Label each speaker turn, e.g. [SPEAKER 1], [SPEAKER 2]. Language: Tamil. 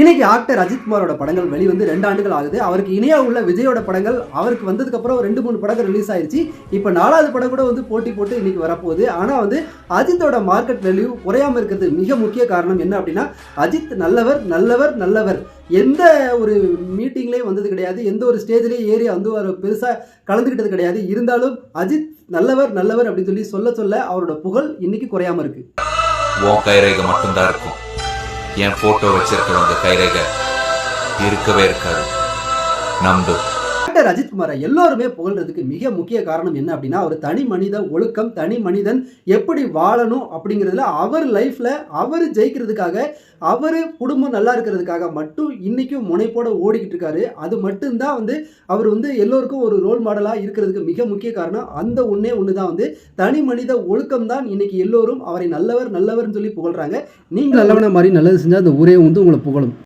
[SPEAKER 1] இன்னைக்கு ஆக்டர் அஜித்குமாரோட படங்கள் வெளிவந்து 2 ஆண்டுகள் ஆகுது. அவருக்கு இணையா உள்ள விஜயோட படங்கள் அவருக்கு வந்ததுக்கு அப்புறம் 2-3 படங்கள் ரிலீஸ் ஆயிருச்சு. இப்போ 4வது படம் கூட வந்து போட்டி போட்டு இன்னைக்கு வரப்போகுது. ஆனா வந்து அஜித்தோட மார்க்கெட் வேல்யூ குறையாம இருக்கிறது மிக முக்கிய காரணம் என்ன அப்படின்னா, அஜித் நல்லவர் நல்லவர் நல்லவர். எந்த ஒரு மீட்டிங்லேயும் வந்தது கிடையாது, எந்த ஒரு ஸ்டேஜ்லேயும் ஏறி வந்து ஒரு பெருசா கலந்துக்கிட்டது கிடையாது. இருந்தாலும் அஜித் நல்லவர் நல்லவர் அப்படின்னு சொல்லி சொல்ல சொல்ல அவரோட புகழ் இன்னைக்கு குறையாம இருக்கு.
[SPEAKER 2] உன் கைரேகை மட்டும்தான் இருக்கும், என் போட்டோ வச்சிருக்கிறவங்க கைரேகை இருக்கவே இருக்காது, நம்பு.
[SPEAKER 1] ஆக்டர் அஜித்குமாரை எல்லோருமே புகழ்றதுக்கு மிக முக்கிய காரணம் என்ன அப்படின்னா, ஒரு தனி மனித ஒழுக்கம், தனி மனிதன் எப்படி வாழணும் அப்படிங்கிறதுல அவர் லைஃப்ல அவர் ஜெயிக்கிறதுக்காக, அவர் குடும்பம் நல்லா இருக்கிறதுக்காக மட்டும் இன்னைக்கும் முனைப்போட ஓடிக்கிட்டு இருக்காரு. அது மட்டும்தான் வந்து அவர் வந்து எல்லோருக்கும் ஒரு ரோல் மாடலா இருக்கிறதுக்கு மிக முக்கிய காரணம். அந்த ஒன்னே ஒண்ணுதான் வந்து தனி மனித ஒழுக்கம் தான் இன்னைக்கு எல்லோரும் அவரை நல்லவர் நல்லவர்னு சொல்லி புகழ்றாங்க. நீங்க நல்லவன மாதிரி நல்லது செஞ்சா அந்த ஊரே வந்து உங்களை புகழும்.